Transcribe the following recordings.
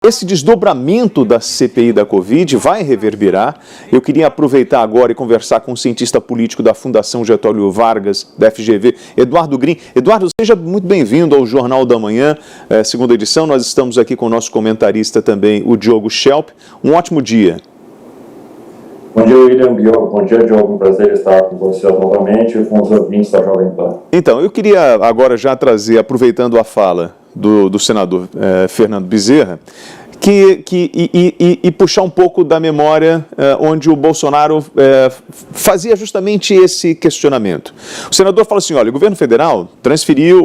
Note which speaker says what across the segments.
Speaker 1: Esse desdobramento da CPI da Covid vai reverberar. Eu queria aproveitar agora e conversar com o cientista político da Fundação Getúlio Vargas, da FGV, Eduardo Green. Eduardo, seja muito bem-vindo ao Jornal da Manhã, segunda edição. Nós estamos aqui com o nosso comentarista também, o Diogo Schelp. Um ótimo dia.
Speaker 2: Bom dia, William. Bom dia, Diogo. Um prazer estar com você novamente e com os ouvintes da Jovem Pan.
Speaker 1: Então, eu queria agora já trazer, aproveitando a fala do senador Fernando Bezerra, e puxar um pouco da memória onde o Bolsonaro fazia justamente esse questionamento. O senador fala assim, olha, o governo federal transferiu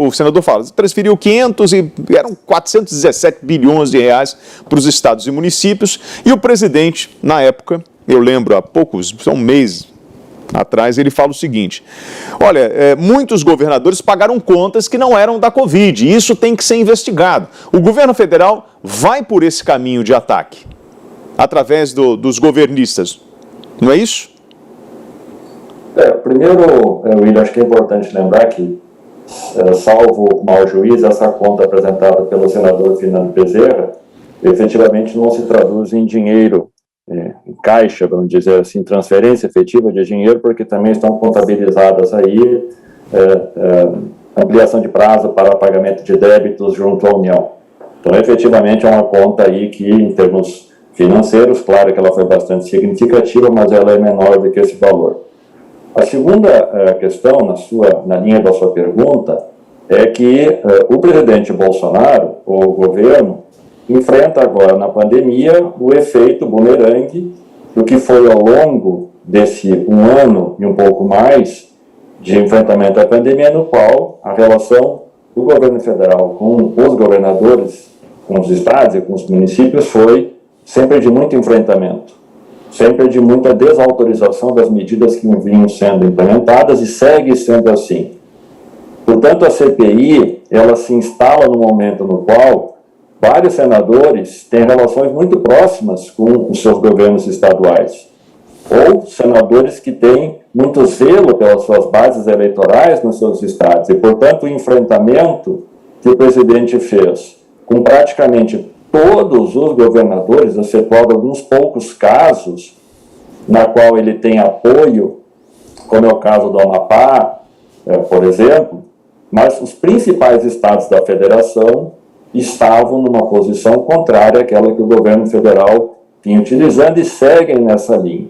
Speaker 1: 417 bilhões de reais para os estados e municípios, e o presidente, na época, eu lembro, há um mês atrás, ele fala o seguinte, olha, muitos governadores pagaram contas que não eram da Covid, e isso tem que ser investigado. O governo federal vai por esse caminho de ataque, através dos governistas, não é isso?
Speaker 2: Primeiro, William, acho que é importante lembrar que, salvo o mau juiz, essa conta apresentada pelo senador Fernando Bezerra, efetivamente não se traduz em dinheiro, em caixa, vamos dizer assim, transferência efetiva de dinheiro, porque também estão contabilizadas aí ampliação de prazo para pagamento de débitos junto à União. Então, efetivamente, é uma conta aí que, em termos financeiros, claro que ela foi bastante significativa, mas ela é menor do que esse valor. A segunda questão, na linha da sua pergunta, é que o presidente Bolsonaro, ou o governo, enfrenta agora na pandemia o efeito bumerangue do que foi ao longo desse um ano e um pouco mais de enfrentamento à pandemia, no qual a relação do governo federal com os governadores, com os estados e com os municípios foi sempre de muito enfrentamento, sempre de muita desautorização das medidas que vinham sendo implementadas e segue sendo assim. Portanto, a CPI, ela se instala no momento no qual vários senadores têm relações muito próximas com os seus governos estaduais, ou senadores que têm muito zelo pelas suas bases eleitorais nos seus estados, e, portanto, o enfrentamento que o presidente fez com praticamente todos os governadores, excetuado alguns poucos casos, na qual ele tem apoio, como é o caso do Amapá, por exemplo, mas os principais estados da federação estavam numa posição contrária àquela que o governo federal vinha utilizando e seguem nessa linha.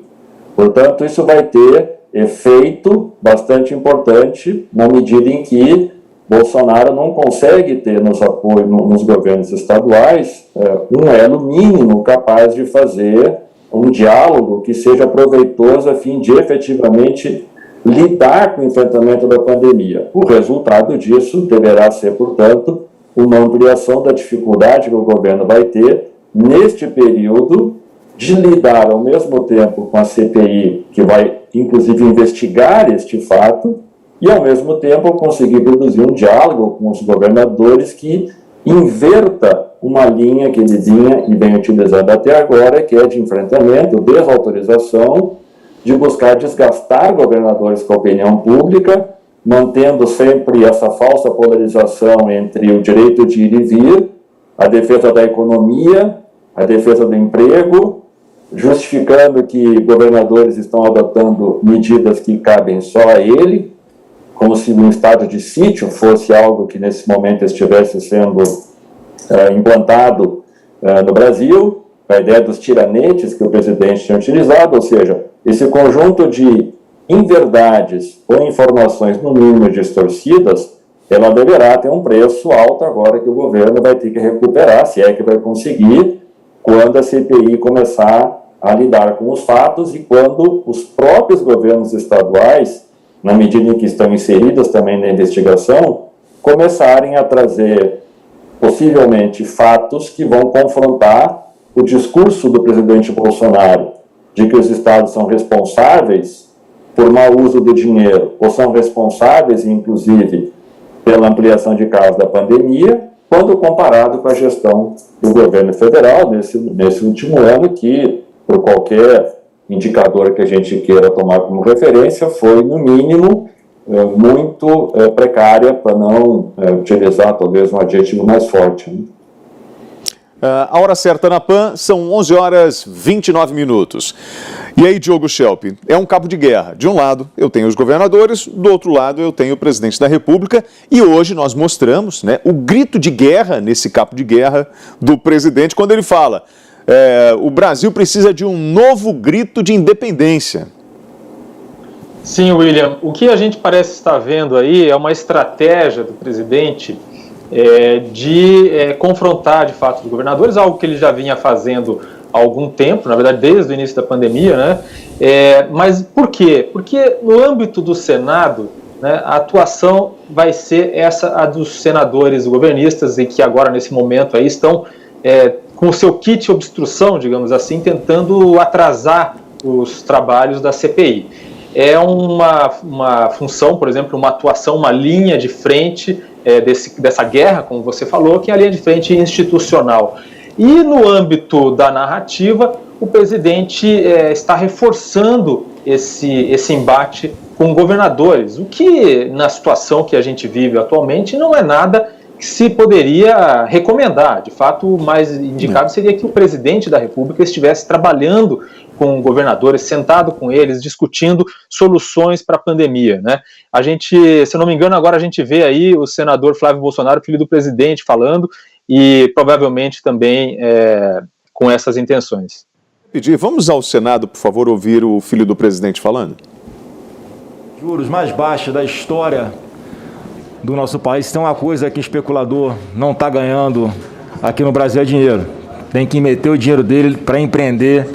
Speaker 2: Portanto, isso vai ter efeito bastante importante na medida em que Bolsonaro não consegue ter nos apoios nos governos estaduais um elo mínimo capaz de fazer um diálogo que seja proveitoso a fim de efetivamente lidar com o enfrentamento da pandemia. O resultado disso deverá ser, portanto, uma ampliação da dificuldade que o governo vai ter neste período de lidar ao mesmo tempo com a CPI, que vai inclusive investigar este fato, e ao mesmo tempo conseguir produzir um diálogo com os governadores que inverta uma linha que ele vinha e vem utilizando até agora, que é de enfrentamento, desautorização, de buscar desgastar governadores com a opinião pública, mantendo sempre essa falsa polarização entre o direito de ir e vir, a defesa da economia, a defesa do emprego, justificando que governadores estão adotando medidas que cabem só a ele, como se um estado de sítio fosse algo que nesse momento estivesse sendo implantado no Brasil, a ideia dos tiranetes que o presidente tinha utilizado, ou seja, esse conjunto de inverdades ou informações, no mínimo, distorcidas, ela deverá ter um preço alto agora que o governo vai ter que recuperar, se é que vai conseguir, quando a CPI começar a lidar com os fatos e quando os próprios governos estaduais, na medida em que estão inseridos também na investigação, começarem a trazer, possivelmente, fatos que vão confrontar o discurso do presidente Bolsonaro de que os estados são responsáveis por mau uso do dinheiro, ou são responsáveis, inclusive, pela ampliação de casos da pandemia, quando comparado com a gestão do governo federal nesse último ano, que, por qualquer indicador que a gente queira tomar como referência, foi, no mínimo, muito precária, para não utilizar talvez um adjetivo mais forte. Né?
Speaker 1: A hora certa na PAN são 11h29. E aí, Diogo Schelp, é um cabo de guerra. De um lado, eu tenho os governadores, do outro lado, eu tenho o presidente da República. E hoje nós mostramos, né, o grito de guerra nesse cabo de guerra do presidente, quando ele fala: o Brasil precisa de um novo grito de independência.
Speaker 3: Sim, William. O que a gente parece estar vendo aí é uma estratégia do presidente de confrontar, de fato, os governadores, algo que ele já vinha fazendo há algum tempo, na verdade, desde o início da pandemia, né? Mas por quê? Porque no âmbito do Senado, né, a atuação vai ser a dos senadores governistas, e que agora, nesse momento, aí estão com o seu kit obstrução, digamos assim, tentando atrasar os trabalhos da CPI. É uma função, por exemplo, uma atuação, uma linha de frente dessa guerra, como você falou, que é a linha de frente institucional. E no âmbito da narrativa, o presidente está reforçando esse embate com governadores, o que, na situação que a gente vive atualmente, não é nada que se poderia recomendar. De fato, o mais indicado seria que o presidente da República estivesse trabalhando com governadores, sentado com eles, discutindo soluções para a pandemia, né? A gente, se eu não me engano, agora a gente vê aí o senador Flávio Bolsonaro, filho do presidente, falando, e provavelmente também com essas intenções.
Speaker 1: Vamos ao Senado, por favor, ouvir o filho do presidente falando.
Speaker 4: Juros mais baixos da história do nosso país. Tem uma coisa que o especulador não está ganhando aqui no Brasil, é dinheiro. Tem que meter o dinheiro dele para empreender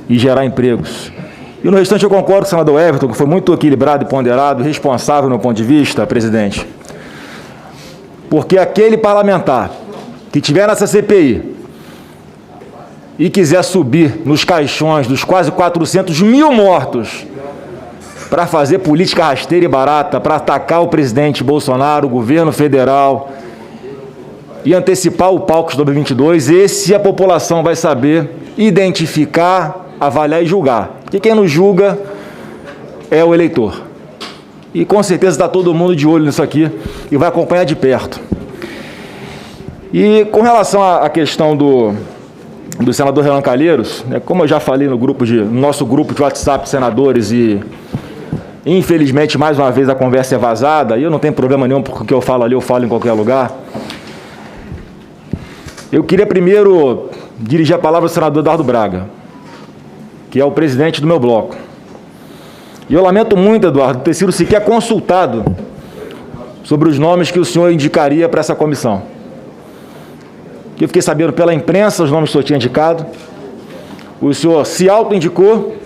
Speaker 4: e gerar empregos. E no restante eu concordo com o senador Everton, que foi muito equilibrado e ponderado, responsável no ponto de vista, presidente. Porque aquele parlamentar que tiver nessa CPI e quiser subir nos caixões dos quase 400 mil mortos para fazer política rasteira e barata, para atacar o presidente Bolsonaro, o governo federal e antecipar o palco de 2022, esse a população vai saber identificar, avaliar e julgar. Porque quem nos julga é o eleitor. E com certeza está todo mundo de olho nisso aqui e vai acompanhar de perto. E com relação à questão do senador Renan Calheiros, né, como eu já falei no nosso grupo de WhatsApp de senadores, e infelizmente mais uma vez a conversa é vazada, e eu não tenho problema nenhum, porque o que eu falo ali eu falo em qualquer lugar. Eu queria primeiro dirigir a palavra ao senador Eduardo Braga, que é o presidente do meu bloco. E eu lamento muito, Eduardo, ter sido sequer consultado sobre os nomes que o senhor indicaria para essa comissão. Eu fiquei sabendo pela imprensa os nomes que o senhor tinha indicado. O senhor se auto-indicou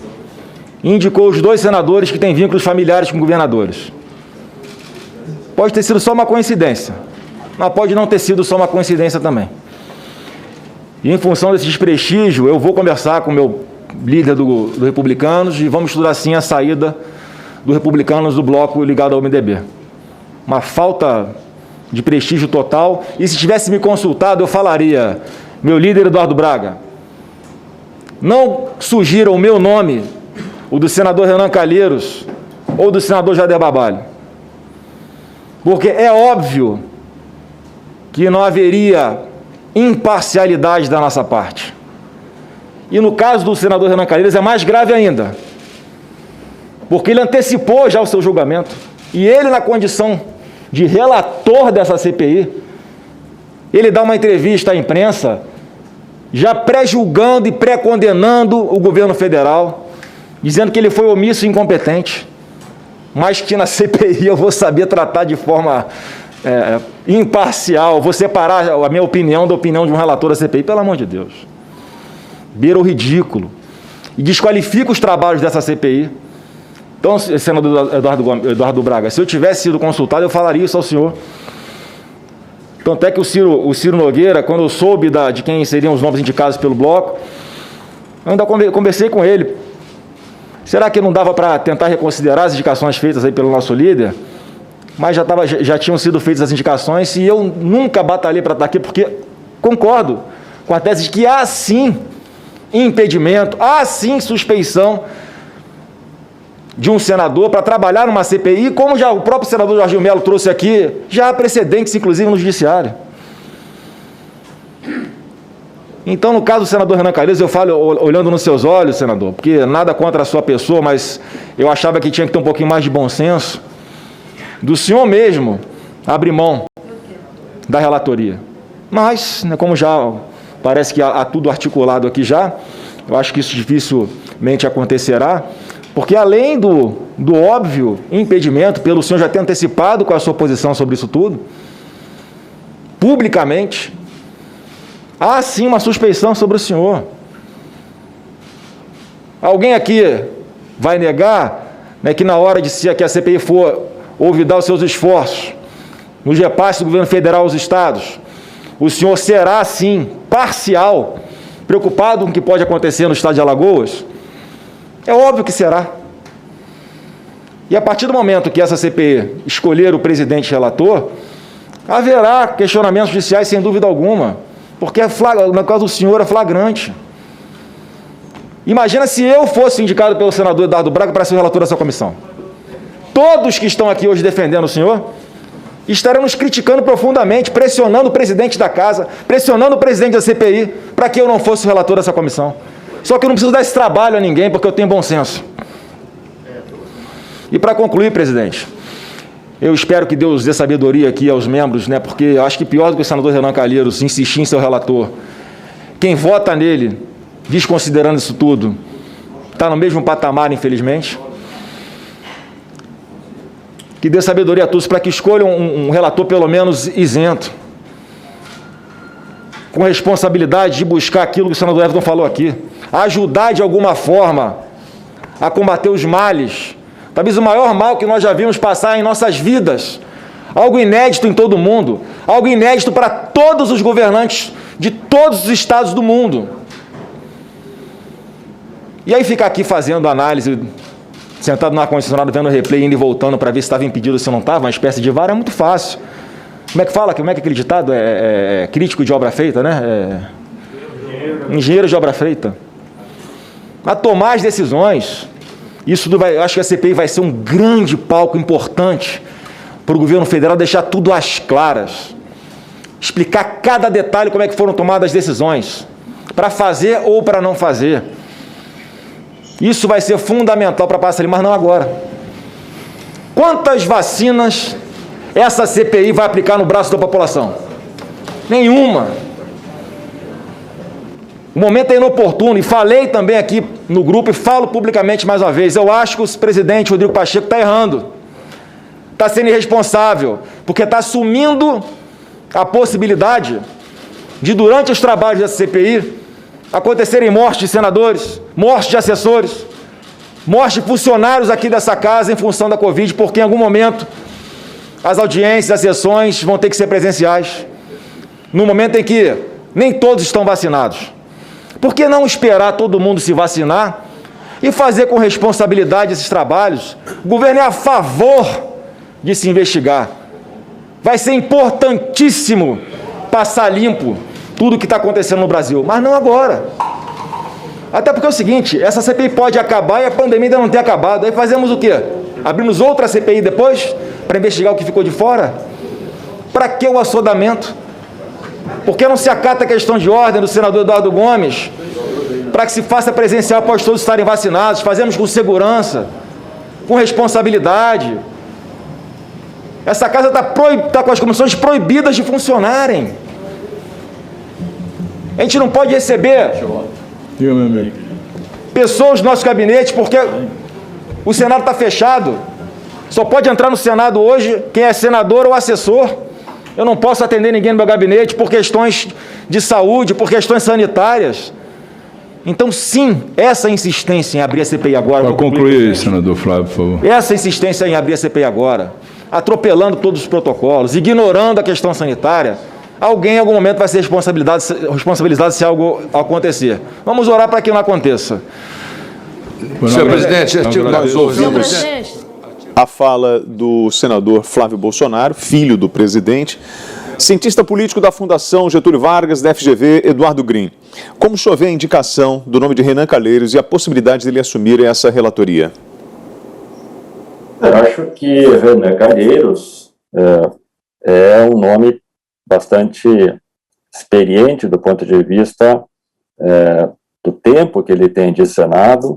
Speaker 4: e indicou os 2 senadores que têm vínculos familiares com governadores. Pode ter sido só uma coincidência, mas pode não ter sido só uma coincidência também. E em função desse desprestígio, eu vou conversar com o meu líder do Republicanos e vamos estudar sim a saída do Republicanos do bloco ligado ao MDB. Uma falta de prestígio total, e se tivesse me consultado, eu falaria: meu líder Eduardo Braga, não sugira o meu nome, o do senador Renan Calheiros ou do senador Jader Barbalho, porque é óbvio que não haveria imparcialidade da nossa parte. E no caso do senador Renan Calheiros é mais grave ainda, porque ele antecipou já o seu julgamento, e ele, na condição de relator dessa CPI, ele dá uma entrevista à imprensa já pré-julgando e pré-condenando o governo federal, dizendo que ele foi omisso e incompetente, mas que na CPI eu vou saber tratar de forma imparcial, vou separar a minha opinião da opinião de um relator da CPI. Pelo amor de Deus. Beira o ridículo e desqualifica os trabalhos dessa CPI. Então, senador Eduardo Braga, se eu tivesse sido consultado, eu falaria isso ao senhor. Tanto é que o Ciro Nogueira, quando eu soube de quem seriam os nomes indicados pelo bloco, eu ainda conversei com ele. Será que não dava para tentar reconsiderar as indicações feitas aí pelo nosso líder? Mas já tinham sido feitas as indicações, e eu nunca batalhei para estar aqui, porque concordo com a tese de que há sim impedimento, há sim suspeição de um senador para trabalhar numa CPI, como já o próprio senador Jorginho Melo trouxe aqui, já há precedentes, inclusive, no judiciário. Então, no caso do senador Renan Calheiros, eu falo olhando nos seus olhos, senador, porque nada contra a sua pessoa, mas eu achava que tinha que ter um pouquinho mais de bom senso, do senhor mesmo abrir mão da relatoria. Mas, né, como já parece que há tudo articulado aqui já, eu acho que isso dificilmente acontecerá, porque além do óbvio impedimento, pelo senhor já ter antecipado com a sua posição sobre isso tudo, publicamente, há sim uma suspeição sobre o senhor. Alguém aqui vai negar, né, que na hora que a CPI for olvidar os seus esforços nos repasses do governo federal aos estados, o senhor será, sim, parcial, preocupado com o que pode acontecer no estado de Alagoas? É óbvio que será. E a partir do momento que essa CPI escolher o presidente relator, haverá questionamentos judiciais sem dúvida alguma, porque no caso do senhor é flagrante. Imagina se eu fosse indicado pelo senador Eduardo Braga para ser o relator dessa comissão. Todos que estão aqui hoje defendendo o senhor estarão nos criticando profundamente, pressionando o presidente da casa, pressionando o presidente da CPI para que eu não fosse o relator dessa comissão. Só que eu não preciso dar esse trabalho a ninguém, porque eu tenho bom senso. E para concluir, presidente, eu espero que Deus dê sabedoria aqui aos membros, né, porque eu acho que pior do que o senador Renan Calheiros insistir em ser o relator, quem vota nele, desconsiderando isso tudo, está no mesmo patamar, infelizmente. Que dê sabedoria a todos para que escolham um relator pelo menos isento, com responsabilidade de buscar aquilo que o senador Everton falou aqui, ajudar de alguma forma a combater os males, talvez o maior mal que nós já vimos passar em nossas vidas, algo inédito em todo o mundo, algo inédito para todos os governantes de todos os estados do mundo. E aí ficar aqui fazendo análise, sentado no ar-condicionado, vendo o replay, indo e voltando para ver se estava impedido ou se não estava, uma espécie de VAR, é muito fácil. Como é que fala? Como é que aquele ditado? É crítico de obra feita, né? Engenheiro de obra feita. A tomar as decisões. Isso eu acho que a CPI vai ser um grande palco importante para o governo federal deixar tudo às claras. Explicar cada detalhe como é que foram tomadas as decisões. Para fazer ou para não fazer. Isso vai ser fundamental para passar ali, mas não agora. Quantas vacinas essa CPI vai aplicar no braço da população? Nenhuma. O momento é inoportuno, e falei também aqui no grupo, e falo publicamente mais uma vez, eu acho que o presidente Rodrigo Pacheco está errando. Está sendo irresponsável, porque está assumindo a possibilidade de, durante os trabalhos dessa CPI, acontecerem mortes de senadores, mortes de assessores, mortes de funcionários aqui dessa casa em função da Covid, porque em algum momento as audiências, as sessões vão ter que ser presenciais, no momento em que nem todos estão vacinados. Por que não esperar todo mundo se vacinar e fazer com responsabilidade esses trabalhos? O governo é a favor de se investigar. Vai ser importantíssimo passar limpo tudo o que está acontecendo no Brasil, mas não agora. Até porque é o seguinte, essa CPI pode acabar e a pandemia ainda não ter acabado. Aí fazemos o quê? Abrimos outra CPI depois para investigar o que ficou de fora? Para que o assodamento? Por que não se acata a questão de ordem do senador Eduardo Gomes para que se faça presencial após todos estarem vacinados? Fazemos com segurança, com responsabilidade. Essa casa está com as comissões proibidas de funcionarem. A gente não pode receber pessoas do nosso gabinete porque o Senado está fechado. Só pode entrar no Senado hoje quem é senador ou assessor. Eu não posso atender ninguém no meu gabinete por questões de saúde, por questões sanitárias. Então, sim, essa insistência em abrir a CPI agora...
Speaker 5: Para concluir, senador Flávio, por favor.
Speaker 4: Essa insistência em abrir a CPI agora, atropelando todos os protocolos, ignorando a questão sanitária, alguém em algum momento vai ser responsabilizado se algo acontecer. Vamos orar para que não aconteça.
Speaker 1: Senhor presidente, nós ouvimos a fala do senador Flávio Bolsonaro, filho do presidente, cientista político da Fundação Getúlio Vargas, da FGV, Eduardo Green. Como o senhor vê a indicação do nome de Renan Calheiros e a possibilidade de ele assumir essa relatoria?
Speaker 2: Eu acho que Renan Calheiros é um nome bastante experiente do ponto de vista do tempo que ele tem de Senado,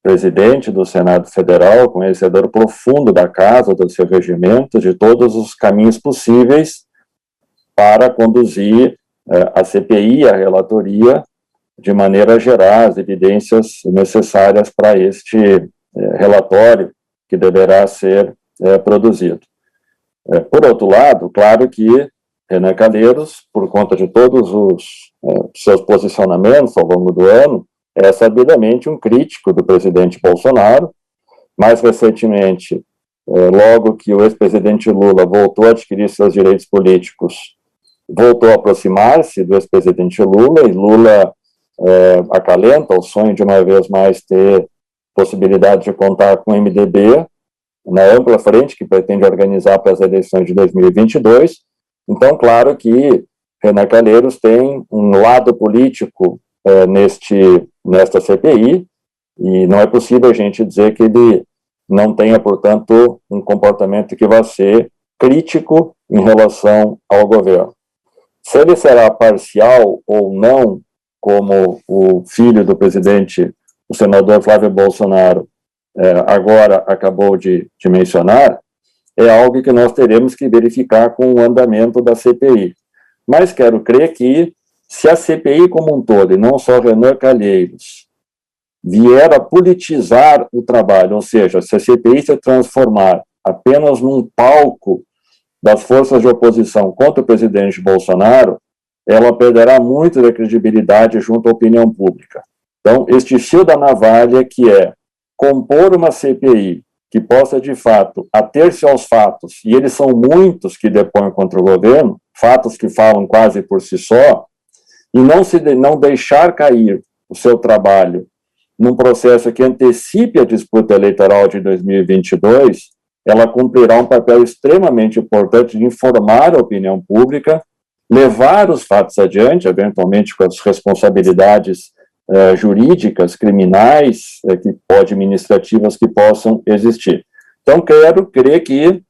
Speaker 2: presidente do Senado Federal, conhecedor profundo da casa, do seu regimento, de todos os caminhos possíveis para conduzir a CPI, a relatoria, de maneira a gerar as evidências necessárias para este relatório que deverá ser produzido. Por outro lado, claro que Renan Calheiros, por conta de todos os seus posicionamentos ao longo do ano, é sabidamente um crítico do presidente Bolsonaro. Mais recentemente, logo que o ex-presidente Lula voltou a adquirir seus direitos políticos, voltou a aproximar-se do ex-presidente Lula, e Lula acalenta o sonho de uma vez mais ter possibilidade de contar com o MDB na ampla frente que pretende organizar para as eleições de 2022. Então, claro que Renan Calheiros tem um lado político nesta CPI, e não é possível a gente dizer que ele não tenha, portanto, um comportamento que vai ser crítico em relação ao governo. Se ele será parcial ou não, como o filho do presidente, o senador Flávio Bolsonaro, agora acabou de mencionar, é algo que nós teremos que verificar com o andamento da CPI. Mas quero crer que, se a CPI como um todo, e não só Renan Calheiros, vier a politizar o trabalho, ou seja, se a CPI se transformar apenas num palco das forças de oposição contra o presidente Bolsonaro, ela perderá muito da credibilidade junto à opinião pública. Então, este fio da navalha, que é compor uma CPI que possa, de fato, ater-se aos fatos, e eles são muitos que depõem contra o governo, fatos que falam quase por si só, e não deixar cair o seu trabalho num processo que antecipe a disputa eleitoral de 2022, ela cumprirá um papel extremamente importante de informar a opinião pública, levar os fatos adiante, eventualmente com as responsabilidades jurídicas, criminais, administrativas que possam existir. Então, quero crer que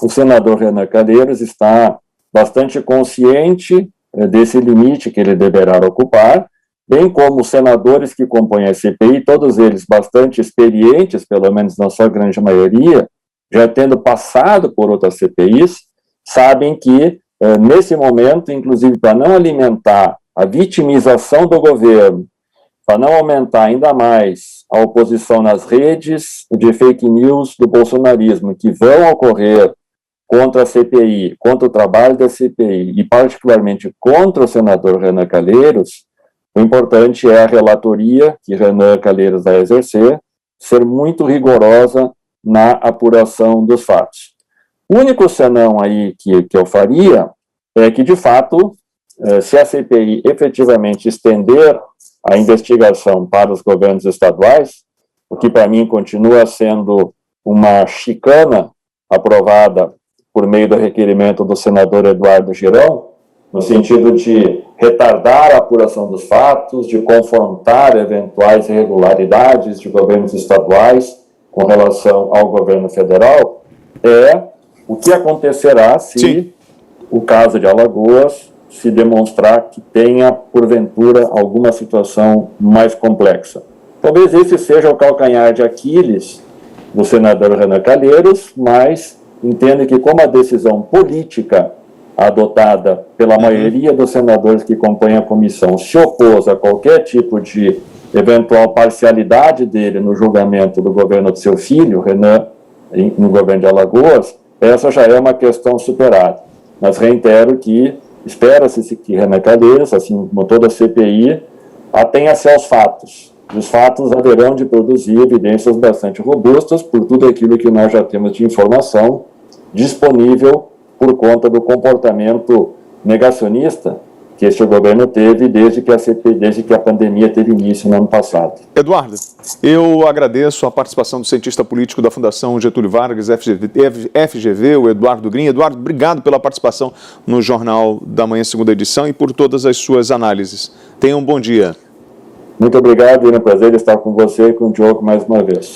Speaker 2: o senador Renan Calheiros está bastante consciente desse limite que ele deverá ocupar, bem como os senadores que compõem a CPI, todos eles bastante experientes, pelo menos na sua grande maioria, já tendo passado por outras CPIs, sabem que, nesse momento, inclusive para não alimentar a vitimização do governo, para não aumentar ainda mais a oposição nas redes de fake news do bolsonarismo que vão ocorrer contra a CPI, contra o trabalho da CPI e particularmente contra o senador Renan Calheiros, o importante é a relatoria que Renan Calheiros vai exercer, ser muito rigorosa na apuração dos fatos. O único senão aí que eu faria é que, de fato, se a CPI efetivamente estender a investigação para os governos estaduais, o que para mim continua sendo uma chicana aprovada por meio do requerimento do senador Eduardo Girão, no sentido de retardar a apuração dos fatos, de confrontar eventuais irregularidades de governos estaduais com relação ao governo federal, é o que acontecerá se o caso de Alagoas se demonstrar que tenha, porventura, alguma situação mais complexa. Talvez esse seja o calcanhar de Aquiles do senador Renan Calheiros, mas entendo que, como a decisão política adotada pela maioria dos senadores que compõem a comissão se opôs a qualquer tipo de eventual parcialidade dele no julgamento do governo de seu filho, Renan, no governo de Alagoas, essa já é uma questão superada. Mas reitero que espera-se que Renan Calheiros, assim como toda a CPI, atenha-se aos fatos. Os fatos haverão de produzir evidências bastante robustas por tudo aquilo que nós já temos de informação disponível por conta do comportamento negacionista que este governo teve desde que a pandemia teve início no ano passado.
Speaker 1: Eduardo, eu agradeço a participação do cientista político da Fundação Getúlio Vargas, FGV, o Eduardo Grin. Eduardo, obrigado pela participação no Jornal da Manhã, segunda edição, e por todas as suas análises. Tenha um bom dia.
Speaker 2: Muito obrigado, é um prazer estar com você e com o Diogo mais uma vez.